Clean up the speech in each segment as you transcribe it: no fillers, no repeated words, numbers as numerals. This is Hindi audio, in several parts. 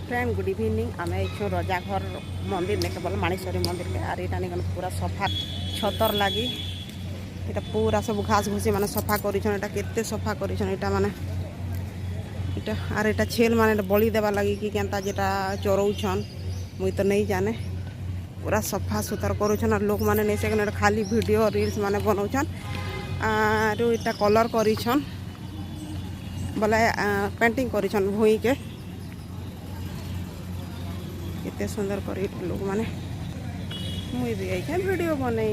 फ्रेंड गुड इवनिंग आम ये रजाघर मंदिर ने केवल माणेश्वरी मंदिर के आर यहाँ निकन पूरा सफा छतर लगी ये पूरा सब घास घुसी माने सफा करते सफा कर माने आर यहाँ छेल माने बलि देवा लगी कि केनता जेटा चरौछन मुई तो नहीं जाने पूरा सफा सुतर कर लोक मैंने नहीं से खाली वीडियो रील्स माने बनाऊन आर इटा कलर करिछन बोले पेंटिंग करिछन भूई के कितने सुंदर कर लोक माने मुई भी आई वीडियो बने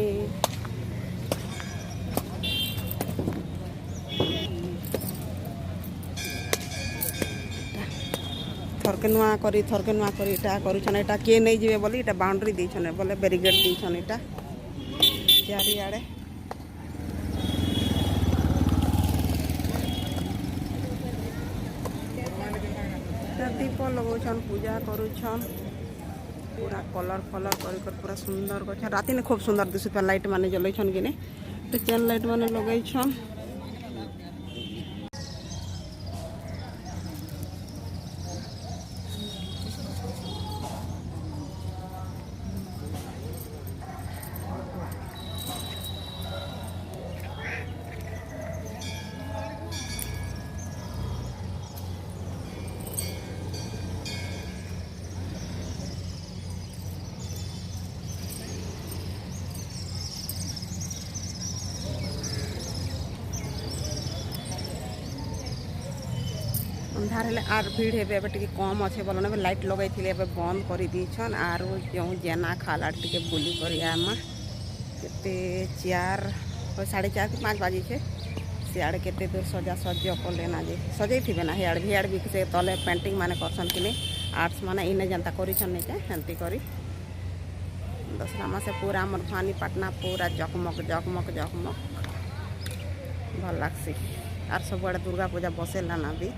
थरके नुआ करी इटा करुछन इटा किए नहीं जीवे बोली इटा बाउंड्री देछन बोले बैरिकेड देछन इटा चारिआडे दीप लगाउछन पूजा करुछन पूरा कलर फलर कर पूरा सुंदर कर राति ने खूब सुंदर दिशुता लाइट माने जलैछन कि नहीं तो चैन लाइट माने लगैछन अंधार हेले आर भीड़ हे टे कम अच्छे बोल ना लाइट लगे थे बंद कर दीछन आर जो जेना खाला टे बुली कर केते 4 4:30 कि 5 बाजी छे सियाड़े केते दूर सजा सज कले ना जे सजे थे ना हियाड़ भियाड़ भी से तले पेंटिंग माने करसन कि नहीं आर्ट्स माने इने जनता करिछन नहीं जे हेंती करी दसरा मासे पूरा हमर फानी पटना पूरा जगमग जगमग जगमग भल लागसी आर सब आड़े दुर्गा पूजा बसेला ना भी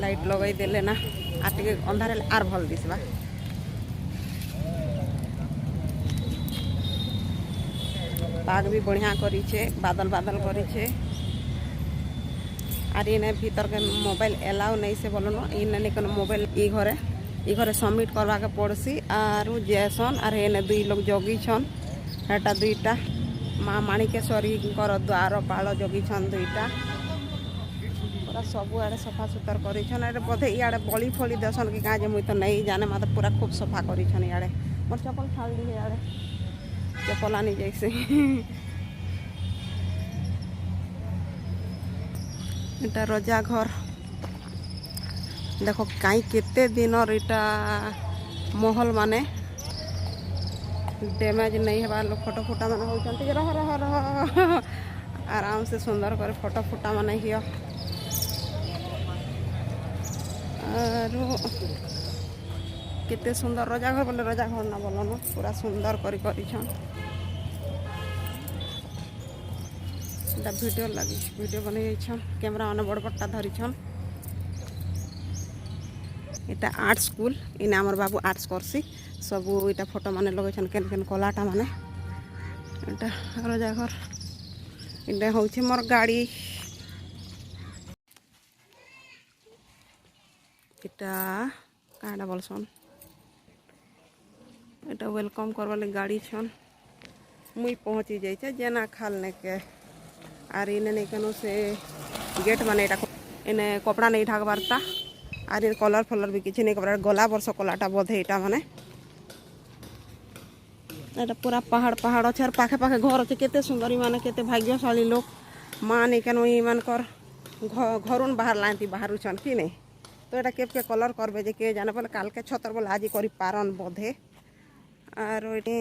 लाइट लगे देले ना आटे अंधार आर भल दिसबा पाग भी बढ़िया करी छे बादल बादल करी छे आर इने भीतर के मोबाइल एलाउ नहीं से बोलो ना इने निकन मोबाइल ई घरे सबमिट करवा के पड़सी आर जेसन आर इने दुई लोग जगी छन हेटा दुईटा माँ माणिकेश्वरी द्वार पाल जगी छन दुईटा पूरा सब आड़े सफा सुतर कर बोधे इे बलि फली देसन कि कहाँ मुई तो नहीं जाने मत पूरा खूब सफा कर इे मोर चप्पल छाड़ दी इे चप्पल आनी जैसे इटा रजा घर देखो कहीं केते दिन इटा महल माने डैमेज नहीं है लोग फोटो फुटा माने होचंती रह रह रह आराम से सुंदर कर फोटो फुटा माने हियो आरो केते सुंदर रजा घर बोले रजा घर ना बोलो ना पूरा सुंदर करिछन वीडियो लगी वीडियो बनई कैमरा मैंने बड़ बड़टा धरिछन इटा आर्ट स्कूल इने आमर बाबू आर्ट्स करसी सब इटा फोटो माने लगेछन केन केन कलाटा माने इटा रजा घर इटा होछि मोर गाड़ी इटा काडा बोलसन इटा वेलकम करवाले गाड़ी छन मुई पहुंची जाइछे जेना खाल ने के आर इने नहीं कनो से गेट माने इने कपड़ा नहीं ढाक बारता आर इन कलर फलर भी किसी नहीं कपड़ा गला वर्ष कलाटा बोधे इटा माने एटा पूरा पहाड़ पहाड़ अच्छे पाखे पाखे घर अच्छे केते सुंदर माने केते भाग्यशाली लोग माँ नहीं कनो ईमान कर घर बाहर लाती बाहर छन कि नहीं तो यहाँ के कलर करबे जे के जाने बोले काल के छतर बोले आज करी पारन बोधे आर ये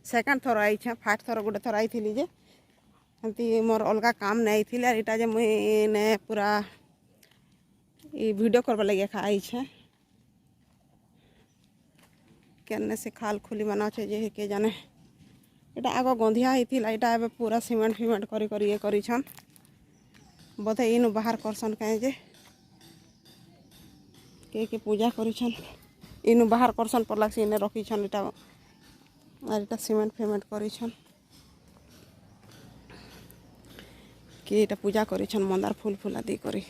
सेकेंड थर आई फास्ट थर गोटे थर आई थी जे एमती मोर अलग काम नहीं थी इटा जे मुझे पूरा वीडियो करवा लगे आई केने से खाल खुली बना छे जे के जाने एटा आगो गंधिया होइथिला एटा एबे पूरा सीमेंट फिमेंट करी करी ये करिछन बोधे इनु बाहर करसन काहे जे के पूजा करिछन इनु बाहर करसन पड़ला से इने रखिछन एटा और एटा सीमेंट फिमेंट करिछन कि एटा पूजा करिछन मंदार फूल फूल आदि करी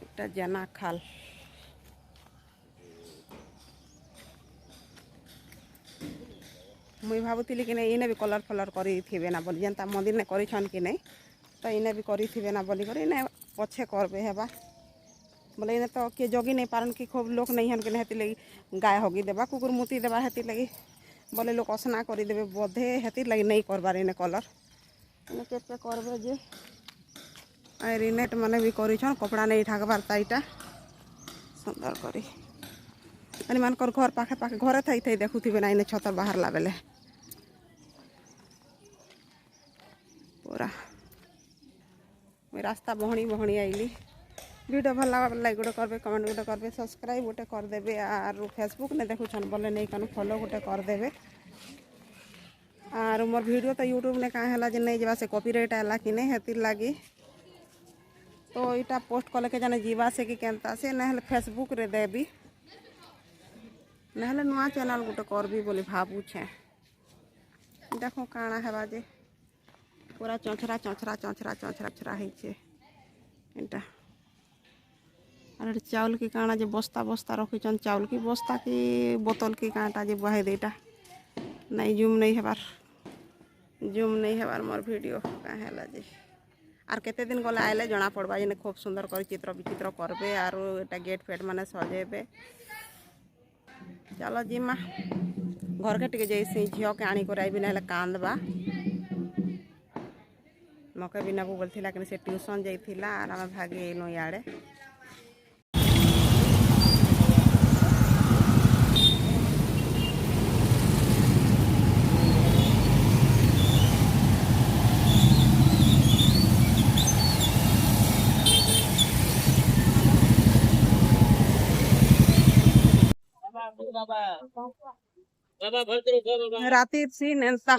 एटा जना खाल मुई भावुଥିଲି कि नहीं इने भी कलर फलर करी थिबे ना बोली जनता मंदिर ने करिछन कि नहीं तो इने भी करी थिबे ना बोली करी इने पछे करबे हेबा बोले इने तो के जगी नहीं पारन कि खूब लोग नहीं हन कि हेती लगी गाय होगी देबा कुकुर मुती देबा हेती लगी बोले लोग असना करी देबे बोधे हेती लगी नहीं करबार इने कलर इने के करबे जे और इनेट माने भी करिछन कपड़ा नहीं ढाकबार ताईटा सुंदर करी अनि मानकर घर पाखे पाखे घरे थई थई देखुथिबे ना इने छतर बाहर लाबेले पूरा रास्ता बहणी बहणी आईली वीडियो भल लगा लाइक गोटे करबे कमेंट गोटे करबे सब्सक्राइब गोटे करदेबे और फेसबुक ने देखुछन बोले नहीं कनु फॉलो गोटे करदेबे और मोर वीडियो तो यूट्यूब ने कहाँ है जे नहीं जवा से कॉपीराइट आला कि नहीं हेतिर लागी तो इटा पोस्ट कले के जाने जीवा से कि केनता से नहले फेसबुक रे देबी नहले नुआ चैनल गोटे करबी बोली भाबू छे देखो काना हेबा जे पूरा चौंचरा चौंचरा चौंचरा चौंचरा चौंचरा है छे एटा और चावल की काना जे बस्ता बस्ता रखिछन चावल की बस्ता की बोतल की कांटा जे बहे देटा नहीं जूम नहीं हेबार मोर वीडियो कहाँ हैला जे आर केते दिन गले आइले जना पड़बा जे खूब सुंदर कर चित्र विचित्र करबे और एटा गेट फेट माने सजेबे चलो जिमा घर के टिके जैसे झियो के आनी कर आइबी ना कांदबा मके बिना बोलथिला कि से ट्यूशन जाइथिला और आम भागी एनु याडे राती सी नेंसा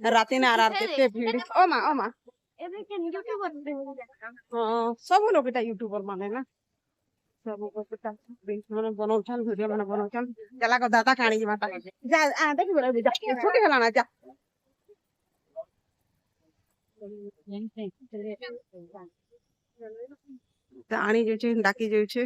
राती ने आर केते भीड़ ओ मा एबे के यूट्यूबर हां सब लोग बेटा यूट्यूबर माने ना सब को बेटा माने बनौछन वीडियो माने बनौछन चला को दादा खाणी जी माता जा आ देखि बोला जा छोटी हला ना जा आनी जो छे डाकी जो छे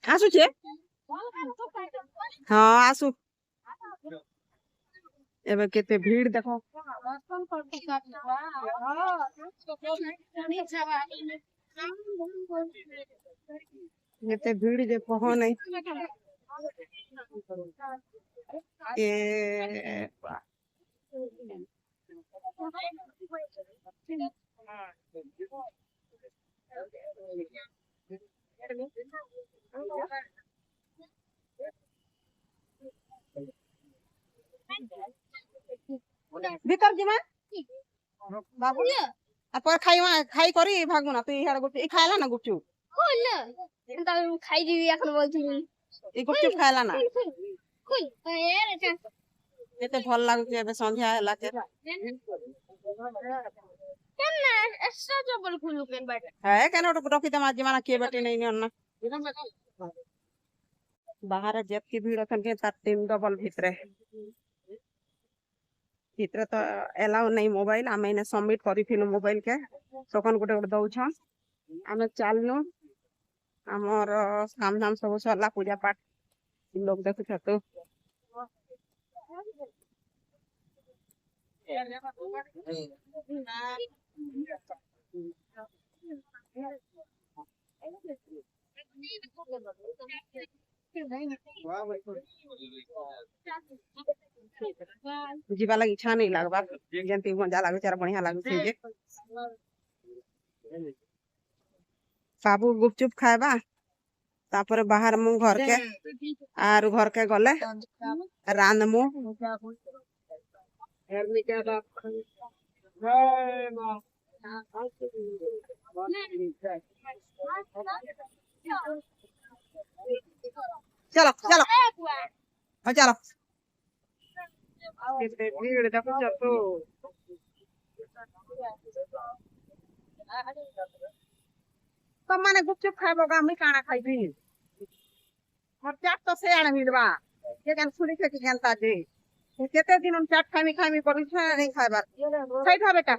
आसु छे हाँ आसु एबे केते भीड़ देखो केते भीड़ जे कहो नहीं ए भीतर जिमा बाबू पर खाई करी भागु ना तू इहाड़ गुपचुप खाइला ना गुपचुप खाई दिबी এখন বলছিলি এই গুপচুপ খাইলা না এতে ভাল লাগুছে এবে সন্ধ্যা হেলা কে কেন না এক্সট্রা ডবল খুলু কেন বাইরে হ্যাঁ কেন ওটা রখিতে মাঝে মানা কে বেটে নেই না बाहर जेत की भीड़ अखन के तार टीम डबल भितरे चित्र तो एलाउ नहीं मोबाइल आम इने सबमिट करिथिलु मोबाइल के तखन गोटे गोटे दउछन आमे चालनु हमर काम धाम सब सरला पूजा पाठ लोग देखु छतु वाह भाई जीवा लगी इच्छा नहीं लगवा जेंती मजा लागे चार बढ़िया लागे छे जे बाबू गुपचुप खाएबा तापर बाहर मु घर के आर घर के गले रांधमु चलो चलो चलो भीड़ देखो तो तो माने गुपचुप खाइबो गा मी काना खाइबी और चाट तो से आने मिलबा के कान सुनी के जानता जे केते दिन हम चाट खामी खामी पड़ी छै नहीं खाइबा खाइ था बेटा